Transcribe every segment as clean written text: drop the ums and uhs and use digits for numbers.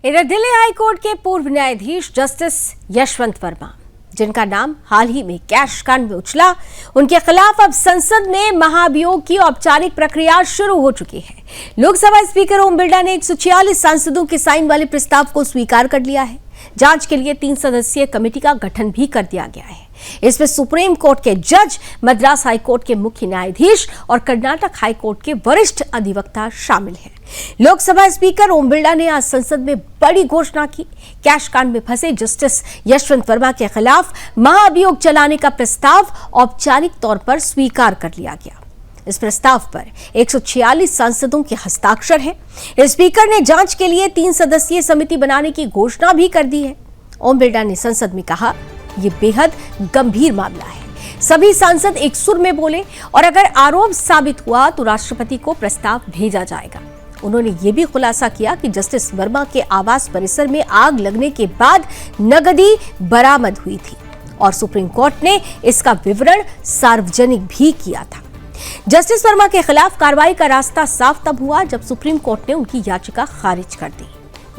इधर Delhi high court के पूर्व न्यायाधीश जस्टिस यशवंत वर्मा, जिनका नाम हाल ही में कैश कांड में उछला, उनके खिलाफ अब संसद में महाभियोग की औपचारिक प्रक्रिया शुरू हो चुकी है। लोकसभा स्पीकर ओम बिरला ने 146 सांसदों के साइन वाले प्रस्ताव को स्वीकार कर लिया है। जांच के लिए 3 सदस्यीय कमेटी का गठन भी कर दिया गया है। इसमें सुप्रीम कोर्ट के जज, मद्रास हाई कोर्ट के मुख्य न्यायाधीश और कर्नाटक हाई कोर्ट के वरिष्ठ अधिवक्ता शामिल हैं। लोकसभा स्पीकर ओम बिरला ने आज संसद में बड़ी घोषणा की। कैश कांड में फंसे जस्टिस यशवंत वर्मा के खिलाफ महाभियोग चलाने का प्रस्ताव औपचारिक तौर पर स्वीकार कर लिया गया। इस प्रस्ताव पर 146 सांसदों के हस्ताक्षर हैं। स्पीकर ने जांच के लिए 3 सदस्यीय समिति बनाने की घोषणा भी कर दी है। ओम बिरला ने संसद में कहा, यह बेहद गंभीर मामला है। सभी सांसद एक सुर में बोले और अगर आरोप साबित हुआ तो राष्ट्रपति को प्रस्ताव भेजा जाएगा। उन्होंने ये भी खुलासा किया कि जस्टिस वर्मा के आवास परिसर में आग लगने के बाद नकदी बरामद हुई थी और सुप्रीम कोर्ट ने इसका विवरण सार्वजनिक भी किया था। जस्टिस वर्मा के खिलाफ कार्रवाई का रास्ता साफ तब हुआ जब सुप्रीम कोर्ट ने उनकी याचिका खारिज कर दी।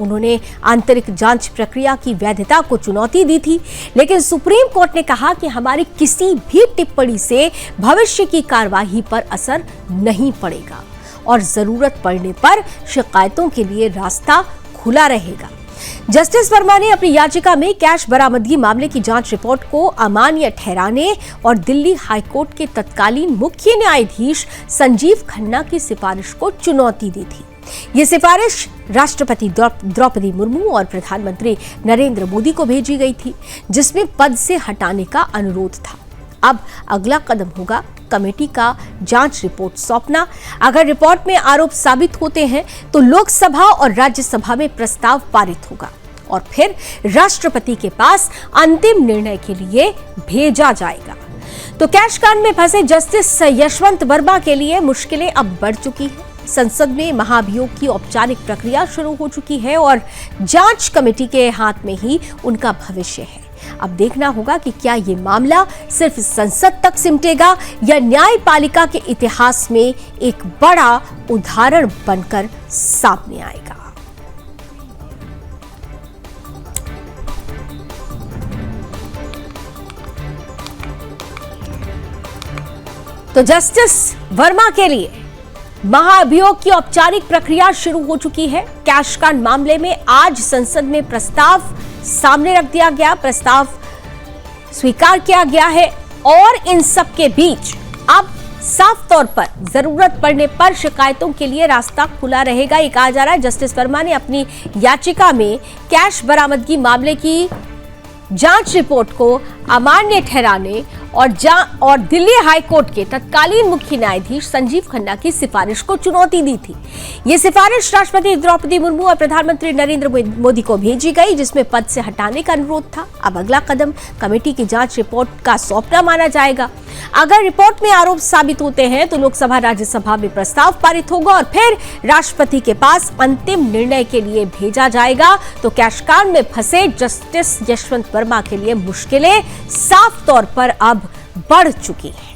उन्होंने आंतरिक जांच प्रक्रिया की वैधता को चुनौती दी थी, लेकिन सुप्रीम कोर्ट ने कहा कि हमारी किसी भी टिप्पणी से भविष्य की कार्रवाई पर असर नहीं पड़ेगा और जरूरत पड़ने पर शिकायतों के लिए रास्ता खुला रहेगा। जस्टिस वर्मा ने अपनी याचिका में कैश बरामदगी मामले की जांच रिपोर्ट को अमान्य ठहराने और दिल्ली हाईकोर्ट के तत्कालीन मुख्य न्यायाधीश संजीव खन्ना की सिफारिश को चुनौती दी थी। ये सिफारिश राष्ट्रपति द्रौपदी मुर्मू और प्रधानमंत्री नरेंद्र मोदी को भेजी गई थी, जिसमें पद से हटाने का अनुरोध था। अब अगला कदम होगा कमेटी का जांच रिपोर्ट सौंपना। अगर रिपोर्ट में आरोप साबित होते हैं तो लोकसभा और राज्यसभा में प्रस्ताव पारित होगा और फिर राष्ट्रपति के पास अंतिम निर्णय के लिए भेजा जाएगा। तो कैश कांड में फंसे जस्टिस यशवंत वर्मा के लिए मुश्किलें अब बढ़ चुकी हैं। संसद में महाभियोग की औपचारिक प्रक्रिया शुरू हो चुकी है और जांच कमेटी के हाथ में ही उनका भविष्य है। अब देखना होगा कि क्या ये मामला सिर्फ संसद तक सिमटेगा या न्यायपालिका के इतिहास में एक बड़ा उदाहरण बनकर सामने आएगा। तो जस्टिस वर्मा के लिए महाभियोग की औपचारिक प्रक्रिया शुरू हो चुकी है। कैश कांड मामले में आज संसद में प्रस्ताव सामने रख दिया गया, प्रस्ताव स्वीकार किया गया है और इन सब के बीच अब साफ तौर पर जरूरत पड़ने पर शिकायतों के लिए रास्ता खुला रहेगा। ये कहा जा रहा है जस्टिस वर्मा ने अपनी याचिका में कैश बरामदगी मामले की जांच रिपोर्ट को अमान्य ठहराने और दिल्ली हाई कोर्ट के तत्कालीन मुख्य न्यायाधीश संजीव खन्ना की सिफारिश को चुनौती दी थी। ये सिफारिश राष्ट्रपति द्रौपदी मुर्मू और प्रधानमंत्री नरेंद्र मोदी को भेजी गई, जिसमें पद से हटाने का अनुरोध था। अब अगला कदम कमेटी की जांच रिपोर्ट का सौंपना माना जाएगा। अगर रिपोर्ट में आरोप साबित होते हैं तो लोकसभा राज्यसभा में प्रस्ताव पारित होगा और फिर राष्ट्रपति के पास अंतिम निर्णय के लिए भेजा जाएगा। तो कैश कांड में फंसे जस्टिस यशवंत वर्मा के लिए मुश्किलें साफ तौर पर अब बढ़ चुकी हैं।